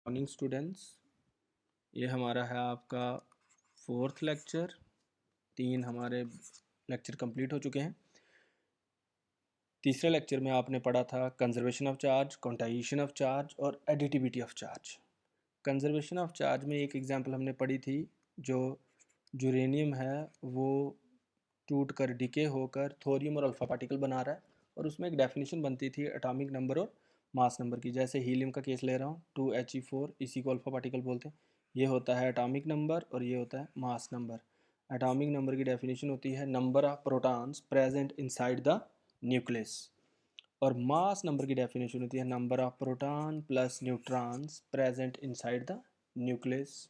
Morning students, ये हमारा है आपका 4th लेक्चर। 3 हमारे लेक्चर कंप्लीट हो चुके हैं। तीसरे लेक्चर में आपने पढ़ा था conservation of charge, quantization of charge और additivity of charge. Conservation of charge में एक एग्जांपल हमने पढ़ी थी, जो यूरेनियम है वो टूट कर डिके होकर थोरियम और अल्फा पार्टिकल बना रहा है, और उसमें एक डेफिनेशन बनती थी एटॉमिक नंबर और मास नंबर की। जैसे हीलियम का केस ले रहा हूँ, 2He4, इसी को अल्फा पार्टिकल बोलते हैं। ये होता है एटॉमिक नंबर और ये होता है मास नंबर। एटॉमिक नंबर की डेफिनेशन होती है number of protons present inside the nucleus, और मास नंबर की डेफिनेशन होती है number of proton plus neutrons present inside the nucleus.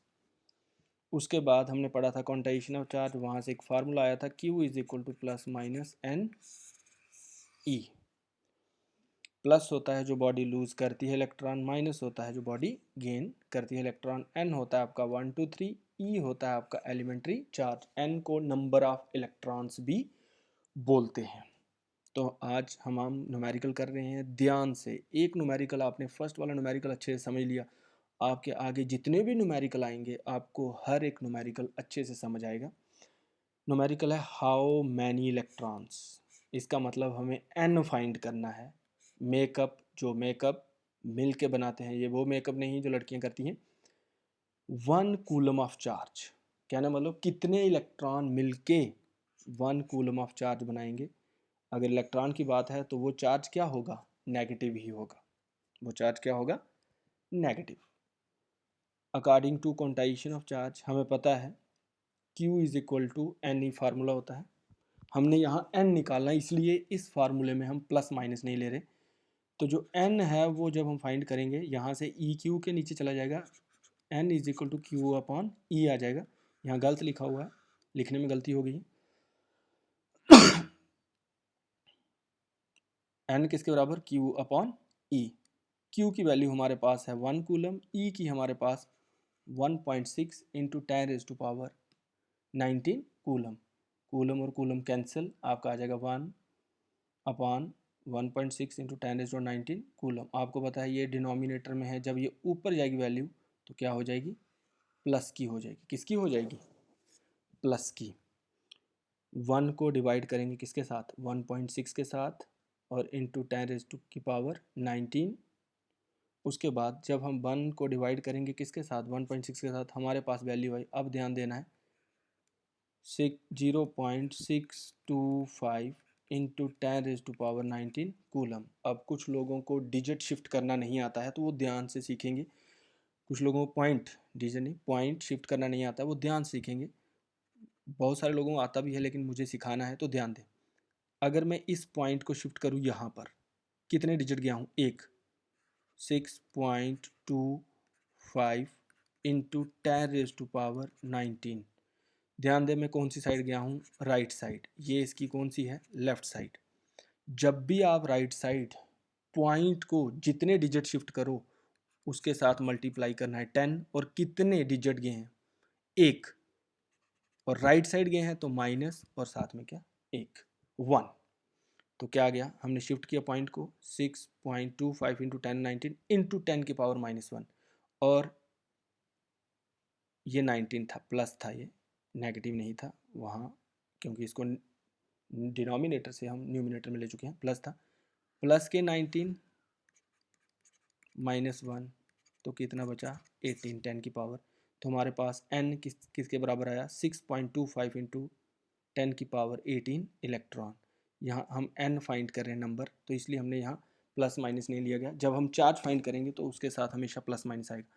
उसके बाद हमने पढ़ा था क्वांटाइजेशन ऑफ चार्ज, वहाँ से एक फार्मूला आया था Q is equal to plus minus n e. Plus होता है जो बॉडी लूज करती है इलेक्ट्रॉन, माइनस होता है जो बॉडी गेन करती है इलेक्ट्रॉन। एन होता है आपका 1 2 3, ई होता है आपका एलिमेंट्री चार्ज। एन को नंबर ऑफ इलेक्ट्रॉन्स भी बोलते हैं। तो आज हम न्यूमेरिकल कर रहे हैं। ध्यान से एक न्यूमेरिकल, आपने फर्स्ट वाला न्यूमेरिकल अच्छे से समझ लिया, आपके आगे जितने भी न्यूमेरिकल आएंगे आपको हर एक न्यूमेरिकल अच्छे से समझ आएगा। न्यूमेरिकल है हाउ मैनी इलेक्ट्रॉन्स, इसका मतलब हमें एन फाइंड करना है। मेकअप, जो मेकअप मिल के बनाते हैं, ये वो मेकअप नहीं जो लड़कियां करती हैं। 1 कूलम ऑफ चार्ज, कहना मतलब कितने इलेक्ट्रॉन मिलके 1 कूलम ऑफ चार्ज बनाएंगे। अगर इलेक्ट्रॉन की बात है तो वो चार्ज क्या होगा, नेगेटिव ही होगा। वो चार्ज क्या होगा, negative. According to quantization of charge हमें पता है Q is equal to n e formula होता है। हमने यहाँ n निकालना है, इसलिए इस फार्मूले में हम प्लस माइनस नहीं ले रहे। तो जो n है वो जब हम फाइंड करेंगे, यहाँ से ई क्यू के नीचे चला जाएगा, n is equal to Q upon E आ जाएगा। यहाँ गलत लिखा हुआ है, लिखने में गलती हो गई। n किसके बराबर, q अपॉन ई। q की वैल्यू हमारे पास है 1 कूलम, e की हमारे पास 1.6 इंटू 10⁻19 कूलम। कूलम और कूलम कैंसिल, आपका आ जाएगा 1 अपॉन 1.6 इंटू 10⁻19 कूलम। आपको पता है ये डिनोमिनेटर में है, जब ये ऊपर जाएगी वैल्यू तो क्या हो जाएगी, प्लस की हो जाएगी। किसकी हो जाएगी, प्लस की। 1 को डिवाइड करेंगे किसके साथ, 1.6 के साथ, और इंटू 10⁻19। उसके बाद जब हम 1 को डिवाइड करेंगे किसके साथ, 1.6 के साथ, हमारे पास वैल्यू आई। अब ध्यान देना है, 0.625 इंटू 10⁻19 कूलम। अब कुछ लोगों को डिजिट शिफ्ट करना नहीं आता है तो वो ध्यान से सीखेंगे। कुछ लोगों को पॉइंट, डिजिट नहीं, पॉइंट शिफ्ट करना नहीं आता है, वो ध्यान से सीखेंगे। बहुत सारे लोगों को आता भी है लेकिन मुझे सिखाना है तो ध्यान दें। अगर मैं इस पॉइंट को शिफ्ट करूँ यहाँ पर, कितने डिजिट गया हूँ, एक। 6.25 इंटू 10⁻19। ध्यान दें मैं कौन सी साइड गया हूँ, राइट साइड। ये इसकी कौन सी है, लेफ्ट साइड। जब भी आप राइट साइड पॉइंट को जितने डिजिट शिफ्ट करो उसके साथ मल्टीप्लाई करना है 10, और कितने डिजिट गए हैं, एक, और राइट साइड गए हैं तो माइनस, और साथ में क्या, एक, 1। तो क्या आ गया, हमने शिफ्ट किया पॉइंट को 6.25 इंटू 1019 इंटू 10⁻⁻1, और ये 19 था, प्लस था, ये नेगेटिव नहीं था वहाँ, क्योंकि इसको डिनोमिनेटर से हम न्यूमिनेटर में ले चुके हैं। प्लस था, प्लस के 19 -1, तो कितना बचा, 18, 10 की पावर। तो हमारे पास n किसके बराबर आया, 6.25 इंटू 10⁻18 इलेक्ट्रॉन। यहाँ हम n फाइंड कर रहे हैं नंबर, तो इसलिए हमने यहाँ प्लस माइनस नहीं लिया गया। जब हम चार्ज फाइंड करेंगे तो उसके साथ हमेशा प्लस माइनस आएगा।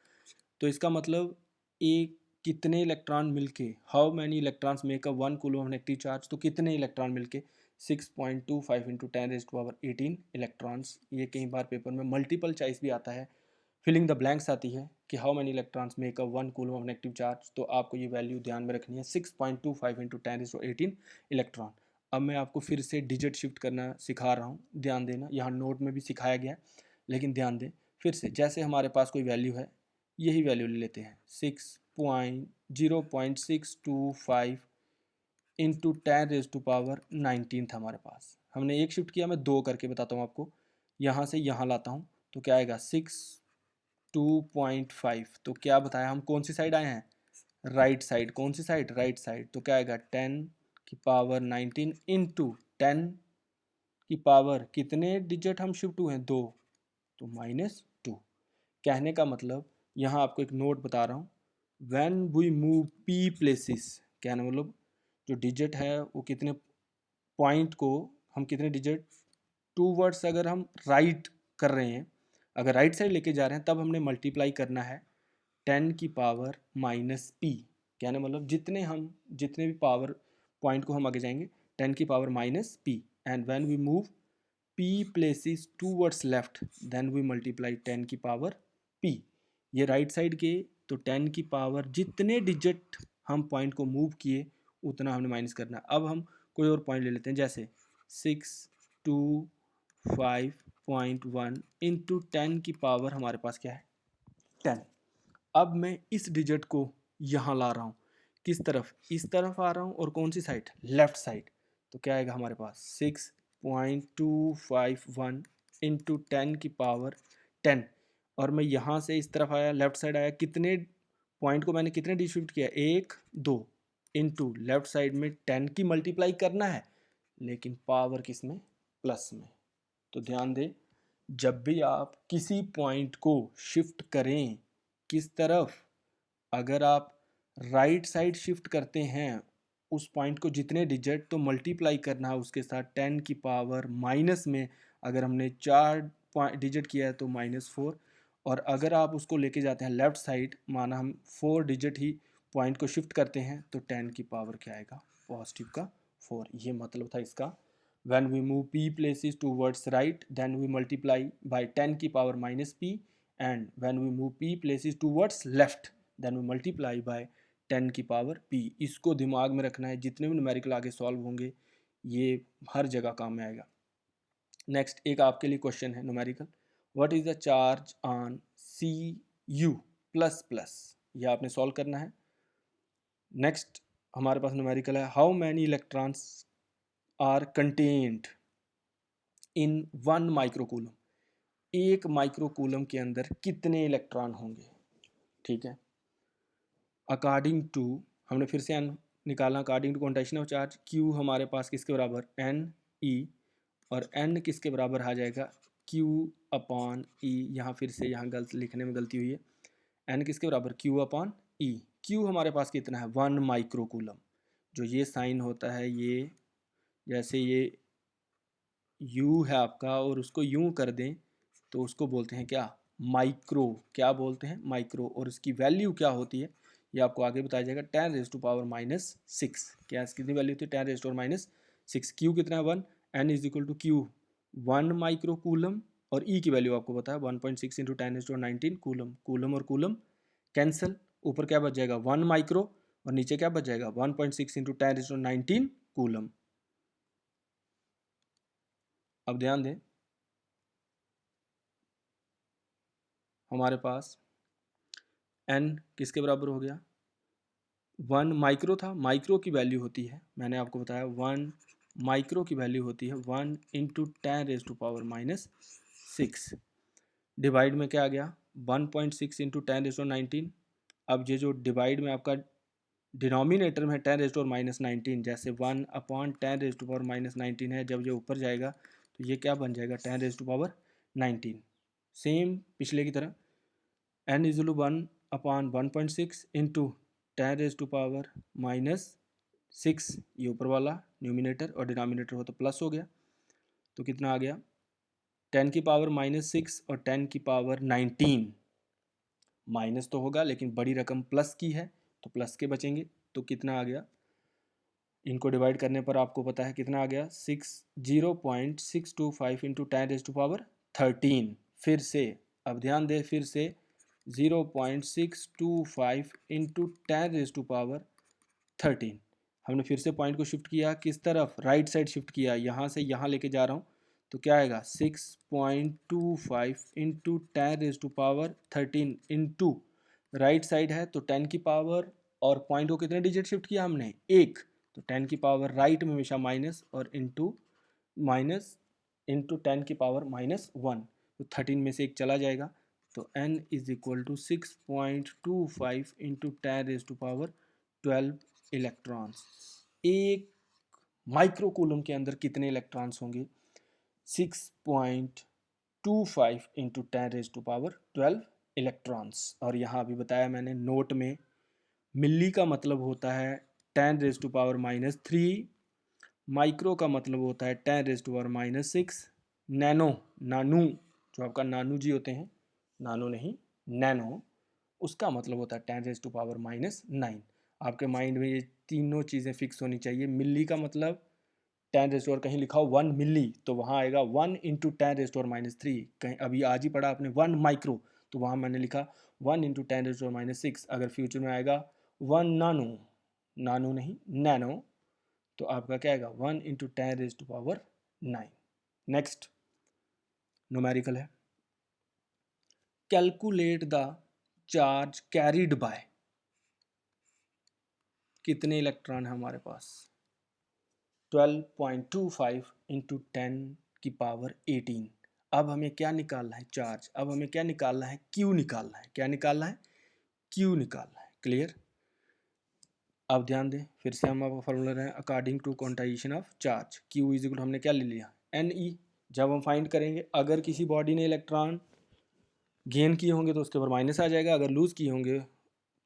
तो इसका मतलब एक, कितने इलेक्ट्रॉन मिलके, how many electrons make a 1 coulomb of negative charge, तो कितने इलेक्ट्रॉन मिलके 6.25 इंटू 10⁻18 इलेक्ट्रॉन्स। ये कई बार पेपर में मल्टीपल चॉइस भी आता है, फिलिंग द ब्लैंक्स आती है कि how many electrons make a 1 coulomb of negative charge. तो आपको ये वैल्यू ध्यान में रखनी है, 6.25 इंटू 10⁻18 इलेक्ट्रॉन। अब मैं आपको फिर से डिजिट शिफ्ट करना सिखा रहा हूँ, ध्यान देना। यहाँ नोट में भी सिखाया गया है लेकिन ध्यान दें फिर से। जैसे हमारे पास कोई वैल्यू है, यही वैल्यू ले लेते हैं, 0.625 इंटू 10⁻19 था हमारे पास। हमने एक शिफ्ट किया, मैं 2 करके बताता हूँ आपको। यहाँ से यहाँ लाता हूँ तो क्या आएगा, 2.5। तो क्या बताया, हम कौन सी साइड आए हैं, राइट साइड। कौन सी साइड, राइट साइड। तो क्या आएगा 10 की पावर 19 इंटू 10 की पावर, कितने डिजिट हम शिफ्ट हुए हैं, 2, तो -2। कहने का मतलब, यहाँ आपको एक नोट बता रहा हूँ, when we move p places, कहने मतलब जो डिजिट है वो कितने पॉइंट को, हम कितने डिजिट टूवर्ड्स अगर हम राइट कर रहे हैं, अगर राइट साइड लेके जा रहे हैं, तब हमने मल्टीप्लाई करना है 10 की पावर -p। कहने मतलब जितने भी पावर पॉइंट को हम आगे जाएंगे 10 की power -p, and when we move p places towards left then we multiply 10 की पावर p। ये राइट साइड के, तो 10 की पावर जितने डिजिट हम पॉइंट को मूव किए उतना हमने माइनस करना है। अब हम कोई और पॉइंट ले लेते हैं, जैसे 625.1 इंटू 10 की पावर हमारे पास क्या है, 10। अब मैं इस डिजिट को यहाँ ला रहा हूँ, किस तरफ, इस तरफ आ रहा हूँ, और कौन सी साइड, लेफ्ट साइड। तो क्या आएगा हमारे पास 6.251 इंटू 10 की पावर 10। और मैं यहाँ से इस तरफ आया, लेफ्ट साइड आया, कितने पॉइंट को मैंने कितने डिस्ट्रीब्यूट किया, 1 2 इंटू लेफ्ट साइड में 10 की मल्टीप्लाई करना है, लेकिन पावर किस में, प्लस में। तो ध्यान दें, जब भी आप किसी पॉइंट को शिफ्ट करें, किस तरफ, अगर आप राइट साइड शिफ्ट करते हैं उस पॉइंट को जितने डिजिट, तो मल्टीप्लाई करना है उसके साथ 10 की पावर माइनस में। अगर हमने 4 डिजिट किया है तो -4, और अगर आप उसको लेके जाते हैं लेफ्ट साइड, माना हम 4 डिजिट ही पॉइंट को शिफ्ट करते हैं, तो 10 की पावर क्या आएगा, पॉजिटिव का 4। ये मतलब था इसका। When we move p places towards right, then we multiply by 10 की power -p, and when we move p places towards left, then we multiply by 10 की पावर p। इसको दिमाग में रखना है, जितने भी न्यूमेरिकल आगे सॉल्व होंगे ये हर जगह काम में आएगा। नेक्स्ट एक आपके लिए क्वेश्चन है numerical, what is the charge on Cu plus plus, ये आपने सॉल्व करना है। नेक्स्ट हमारे पास न्यूमेरिकल है, how many electrons are contained in 1 microcoulomb, एक माइक्रोकूलम के अंदर कितने इलेक्ट्रॉन होंगे। ठीक है, अकॉर्डिंग टू, हमने फिर से n निकालना, according to quantization of charge, q हमारे पास किसके बराबर, n e, और n किसके बराबर आ जाएगा, q अपॉन e। यहाँ फिर से यहाँ गलत लिखने में गलती हुई है, n किसके बराबर, q अपॉन e। q हमारे पास कितना है, 1 माइक्रोकूलम। जो ये साइन होता है, ये जैसे ये u है आपका, और उसको यूं कर दें तो उसको बोलते हैं क्या, माइक्रो। क्या बोलते हैं, माइक्रो। और इसकी वैल्यू क्या होती है ये आपको आगे बताया जाएगा, 10⁻⁻6। क्या कितनी वैल्यू थी, 10⁻⁻6। क्यू कितना है, 1, n is equal to q 1 microcoulomb, और ई की वैल्यू आपको पता है 1.6 इंटू 10⁻19 कूलम। कूलम और कूलम कैंसिल, ऊपर क्या बच जाएगा 1 माइक्रो, और नीचे क्या बच जाएगा 1.6 इंटू 10⁻19 कूलम। अब ध्यान दें, हमारे पास n किसके बराबर हो गया, 1 माइक्रो था। माइक्रो की वैल्यू होती है, मैंने आपको बताया 1 माइक्रो की वैल्यू होती है 1 इंटू 10⁻⁻6। डिवाइड में क्या आ गया, 1.6 इंटू 10⁻19। अब ये जो डिवाइड में आपका डिनोमिनेटर में 10⁻⁻19, जैसे 1/10⁻⁻19 है, जब ये ऊपर जाएगा तो ये क्या बन जाएगा 10⁻19। सेम पिछले की तरह, n इज 1/1.6 इंटू 10⁻⁻6, ये ऊपर वाला न्यूमिनेटर, और डिनोमिनेटर हो तो प्लस हो गया, तो कितना आ गया 10 की पावर -6 और 10 की पावर 19। माइनस तो होगा लेकिन बड़ी रकम प्लस की है तो प्लस के बचेंगे, तो कितना आ गया, इनको डिवाइड करने पर आपको पता है कितना आ गया, 0.625 इंटू 10⁻13। फिर से, अब ध्यान दे, फिर से 0.625 इंटू 10⁻13। हमने फिर से पॉइंट को शिफ्ट किया, किस तरफ, राइट साइड शिफ्ट किया, यहाँ से यहाँ लेके जा रहा हूँ, तो क्या आएगा 6.25 इंटू 10⁻13 इंटू राइट साइड है तो 10 की पावर, और पॉइंट को कितने डिजिट शिफ्ट किया हमने, 1, तो 10 की पावर राइट में हमेशा माइनस, और इंटू माइनस इंटू 10 की पावर -1, तो 13 में से एक चला जाएगा, तो n is equal to 6.25 into 10⁻12 electrons. एक माइक्रोकूलम के अंदर कितने इलेक्ट्रॉन्स होंगे? 6.25 इंटू 10⁻12 इलेक्ट्रॉन्स। और यहाँ अभी बताया मैंने नोट में, मिली का मतलब होता है 10⁻³ माइक्रो का मतलब होता है 10⁻⁻6, नानू जो आपका नानू जी होते हैं, नानो नहीं नैनो, उसका मतलब होता है 10⁻⁻9। आपके माइंड में ये तीनों चीज़ें फिक्स होनी चाहिए। मिली का मतलब 10 कहीं लिखा हो 1 मिली तो वहाँ आएगा 1 इंटू 10⁻³ कहीं अभी आज ही पढ़ा आपने 1 माइक्रो तो वहाँ मैंने लिखा 1 इंटू 10⁻6। अगर फ्यूचर में आएगा 1 नानो, नानो नहीं नैनो, तो आपका क्या आएगा 1 इंटू 10⁻9। नेक्स्ट न्यूमेरिकल है, calculate the charge carried by. कितने इलेक्ट्रॉन है हमारे पास? 12.25 इंटू 10⁻18। अब हमें क्या निकालना है? चार्ज। अब हमें क्या निकालना है? क्यू निकालना है। क्या निकालना है? क्यू निकालना है। क्लियर? अब ध्यान दें, फिर से हम आपका फॉर्मूला रहे according to quantization of charge. Q is equal हमने क्या ले लिया? NE। जब हम फाइंड करेंगे, अगर किसी बॉडी ने इलेक्ट्रॉन गेन किए होंगे तो उसके ऊपर माइनस आ जाएगा, अगर लूज किए होंगे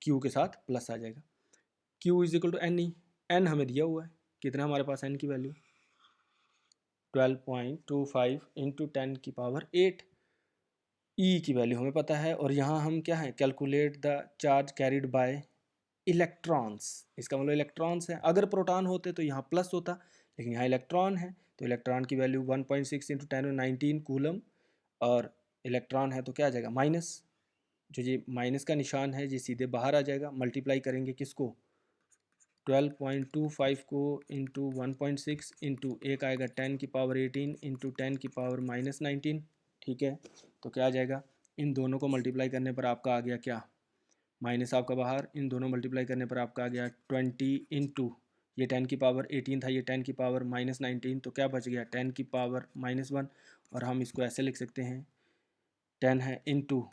क्यू के साथ प्लस आ जाएगा। Q is equal to NE। N हमें दिया हुआ है, कितना हमारे पास एन की वैल्यू? 12.25 इंटू 10⁸। ई की वैल्यू हमें पता है, और यहाँ हम क्या है, calculate the charge carried by electrons. इसका मतलब इलेक्ट्रॉन्स है। अगर प्रोटॉन होते तो यहाँ प्लस होता, लेकिन यहाँ इलेक्ट्रॉन है तो इलेक्ट्रॉन की वैल्यू 1.6 इंटू 10⁻19 कूलम, और इलेक्ट्रॉन है तो क्या आ जाएगा? माइनस। जो ये माइनस का निशान है ये सीधे बाहर आ जाएगा। मल्टीप्लाई करेंगे किसको? 12.25 को इंटू 1.6 इंटू एक आएगा 10⁻18 इंटू 10⁻−19। ठीक है, तो क्या आ जाएगा? इन दोनों को मल्टीप्लाई करने पर आपका आ गया क्या? माइनस आपका बाहर, इन दोनों मल्टीप्लाई करने पर आपका आ गया 20 इंटू ये 10⁻18 था, ये 10⁻−19, तो क्या बच गया? 10⁻−1। और हम इसको ऐसे लिख सकते हैं, 10 है इंटू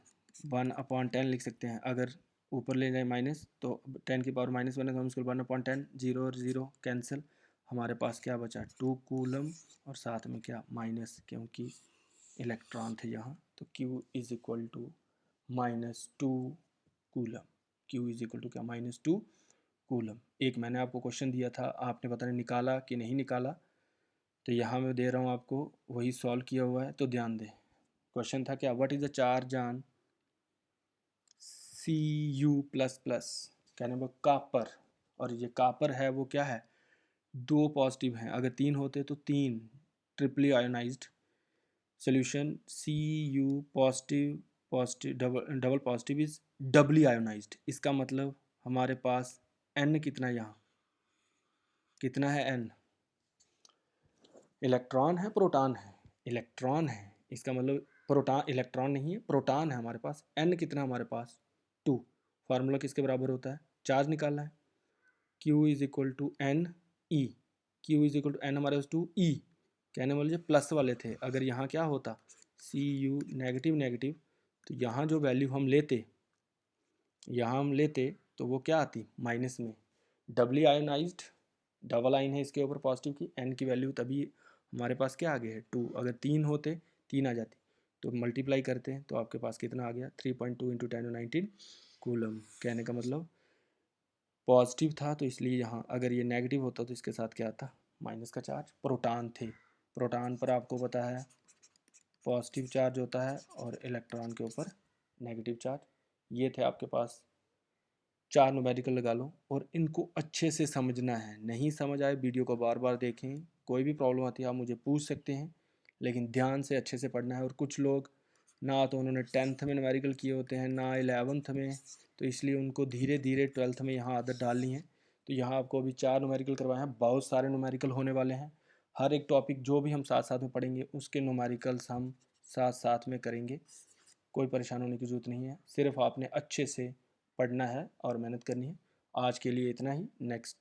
1/10 लिख सकते हैं। अगर ऊपर ले जाए माइनस तो 10⁻−1 है तो हम इसको 1/10, 0 और 0 कैंसिल। हमारे पास क्या बचा? 2 कूलम, और साथ में क्या? माइनस, क्योंकि इलेक्ट्रॉन थे यहाँ। तो Q is equal to -2 coulomb. Q is equal to क्या? -2 कूलम। एक मैंने आपको क्वेश्चन दिया था, आपने पता नहीं निकाला कि नहीं निकाला, तो यहाँ मैं दे रहा हूँ आपको, वही सॉल्व किया हुआ है, तो ध्यान दें। क्वेश्चन था क्या? What is the charge on Cu++? कहने वो कापर, और ये कापर है वो क्या है? 2 पॉजिटिव हैं, अगर 3 होते तो 3 triply ionised solution. Cu positive, positive double positive is doubly ionised. इसका मतलब हमारे पास N कितना है? यहाँ कितना है N? इलेक्ट्रॉन है प्रोटॉन है? इलेक्ट्रॉन है, इसका मतलब प्रोटॉन, इलेक्ट्रॉन नहीं है, प्रोटॉन है हमारे पास। N कितना हमारे पास? 2। फार्मूला किसके बराबर होता है? चार्ज निकालना है। Q is equal to NE। Q is equal to N हमारे पास 2E। कहने वाले जो प्लस वाले थे, अगर यहाँ क्या होता? Cu नेगेटिव नेगेटिव, तो यहाँ जो वैल्यू हम लेते, यहाँ हम लेते तो वो क्या आती? माइनस में। डबली आयोनाइज्ड, डबल आइन है इसके ऊपर पॉजिटिव की, N की वैल्यू तभी हमारे पास क्या आ गया है? 2। अगर 3 होते 3 आ जाती, तो मल्टीप्लाई करते हैं तो आपके पास कितना आ गया? 3.2 इंटू 10⁻19 कूलम। कहने का मतलब पॉजिटिव था तो इसलिए यहाँ, अगर ये नेगेटिव होता तो इसके साथ क्या आता? माइनस का चार्ज। प्रोटॉन थे, प्रोटॉन पर आपको पता है पॉजिटिव चार्ज होता है और इलेक्ट्रॉन के ऊपर नेगेटिव चार्ज। ये थे आपके पास 4 न्यूमेरिकल लगा लो, और इनको अच्छे से समझना है। नहीं समझ आए वीडियो को बार बार देखें, कोई भी प्रॉब्लम आती है आप मुझे पूछ सकते हैं, लेकिन ध्यान से अच्छे से पढ़ना है। और कुछ लोग ना तो उन्होंने 10th में न्यूमेरिकल किए होते हैं, ना 11th में, तो इसलिए उनको धीरे धीरे 12th में यहाँ आदत डालनी है। तो यहाँ आपको अभी 4 न्यूमेरिकल करवाए हैं, बहुत सारे न्यूमेरिकल होने वाले हैं। हर एक टॉपिक जो भी हम साथ साथ में पढ़ेंगे उसके न्यूमेरिकल्स हम साथ साथ में करेंगे। कोई परेशान होने की ज़रूरत नहीं है, सिर्फ आपने अच्छे से पढ़ना है और मेहनत करनी है। आज के लिए इतना ही। नेक्स्ट